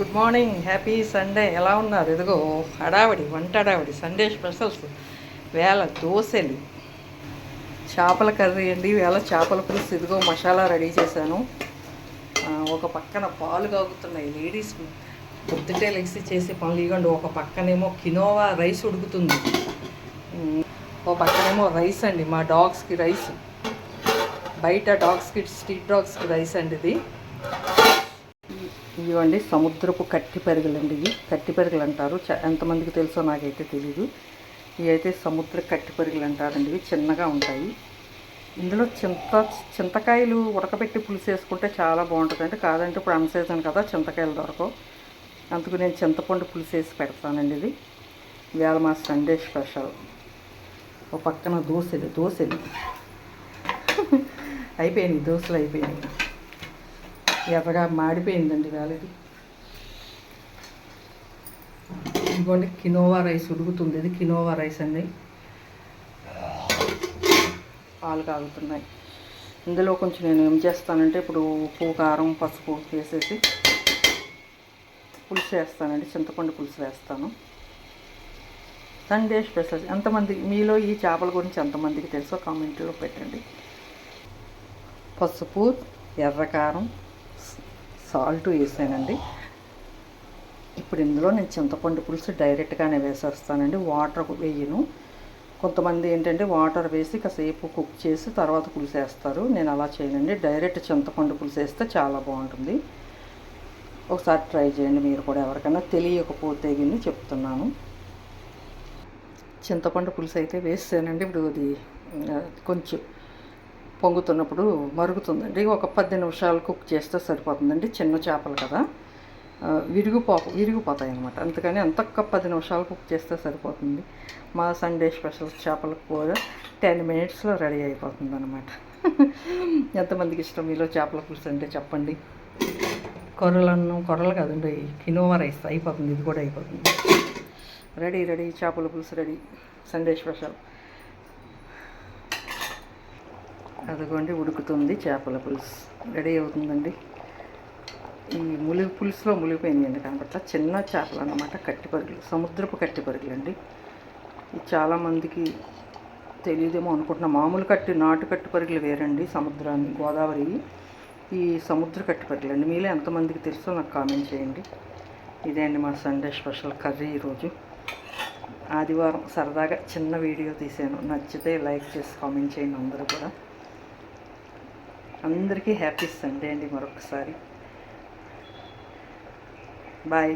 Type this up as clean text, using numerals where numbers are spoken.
Good morning, happy Sunday. ఎలా ఉన్నారు? ఇదిగో హడావిడి, వంట హడావిడి, సండే స్పెషల్స్. వేళ దోశలు, చేపల కర్రీ అండి. వేళ చేపల పులుసు. ఇదిగో మసాలా రెడీ చేశాను. ఒక పక్కన పాలు కాగుతున్నాయి. లేడీస్ పొద్దుటే లెగిసి చేసే పనులు ఇవ్వండి. ఒక పక్కనేమో కినోవా రైస్ ఉడుకుతుంది. ఒక పక్కనేమో రైస్ అండి, మా డాగ్స్కి రైస్. బయట డాగ్స్కి, స్ట్రీట్ డాగ్స్కి రైస్ అండి ఇది. ఇవ్వండి సముద్రపు కట్టి పెరుగులండి. ఇవి కట్టి పెరుగులు అంటారు. ఎంతమందికి తెలుసో నాకైతే తెలీదు. ఇవి అయితే సముద్ర కట్టి పెరుగులు అంటారండి. ఇవి చిన్నగా ఉంటాయి. ఇందులో చింతకాయలు ఉడకబెట్టి పులుసు వేసుకుంటే చాలా బాగుంటుంది. అంటే కాదంటే ఇప్పుడు అన్సీజన్ కదా, చింతకాయలు దొరకవు. అందుకు నేను చింతపండు పులుసు వేసి పెడతానండి. ఇది ఇవాళ మా సండే స్పెషల్. ఒక పక్కన దోశలు అయిపోయినాయి. దోశలు అయిపోయినాయి. ఎర్రగా మాడిపోయిందండి వేళది. ఇదిగోండి కినోవా రైస్ ఉడుకుతుంది. ఇది కినోవా రైస్ అండి. పాలు కాగుతున్నాయి. ఇందులో కొంచెం నేను ఏం చేస్తానంటే ఇప్పుడు ఉప్పు, కారం, పసుపు వేసేసి పులుసు వేస్తానండి. చింతపండు పులుసు వేస్తాను. Sunday special. ఎంతమంది మీలో ఈ చేపల గురించి ఎంతమందికి తెలుసో కామెంట్లో పెట్టండి. పసుపు, ఎర్రకారం, సాల్ట్ వేసానండి. ఇప్పుడు ఇందులో నేను చింతపండు పులుసు డైరెక్ట్గానే వేసేస్తానండి. వాటర్ వేయను. కొంతమంది ఏంటంటే వాటర్ వేసి కాసేపు కుక్ చేసి తర్వాత పులుసు వేస్తారు. నేను అలా చేయనండి. డైరెక్ట్ చింతపండు పులుసు వేస్తే చాలా బాగుంటుంది. ఒకసారి ట్రై చేయండి మీరు కూడా. ఎవరికైనా తెలియకపోతే గిన్ని చెప్తున్నాను. చింతపండు పులుసు అయితే వేసానండి. ఇప్పుడు అది కొంచెం పొంగుతున్నప్పుడు మరుగుతుందండి. ఒక 10 నిమిషాలు కుక్ చేస్తే సరిపోతుందండి. చిన్న చేపలు కదా, విరిగిపోతాయి అన్నమాట. అందుకని అంతొక్క 10 నిమిషాలు కుక్ చేస్తే సరిపోతుంది. మా సండే స్పెషల్ చేపల కూర 10 మినిట్స్లో రెడీ అయిపోతుంది అన్నమాట. ఎంతమందికి ఇష్టం మీలో చేపల పులుసు అంటే చెప్పండి. కొర్రలు కాదండి, కినోవా రైస్ అయిపోతుంది. ఇది కూడా అయిపోతుంది. రెడీ చేపల పులుసు రెడీ. Sunday special. అదిగోండి ఉడుకుతుంది. చేపల పులుసు రెడీ అవుతుందండి. ఈ పులుసులో మునిగిపోయిందండి కనబట్ల. చిన్న చేపలు అన్నమాట, కట్టిపరుగులు, సముద్రపు కట్టిపరుగులు అండి. ఇది చాలామందికి తెలియదేమో అనుకుంటున్నా. మామూలు నాటు కట్టిపరుగులు వేరండి, సముద్రాన్ని, గోదావరి. ఈ సముద్ర కట్టిపరుగులు అండి. మీలో ఎంతమందికి తెలుసో నాకు కామెంట్ చేయండి. ఇదే అండి మా సండే స్పెషల్ కర్రీ. ఈరోజు ఆదివారం సరదాగా చిన్న వీడియో తీసాను. నచ్చితే లైక్ చేసి కామెంట్ చేయండి అందరూ కూడా. అందరికీ హ్యాపీ సండే అండి మరొకసారి. బాయ్.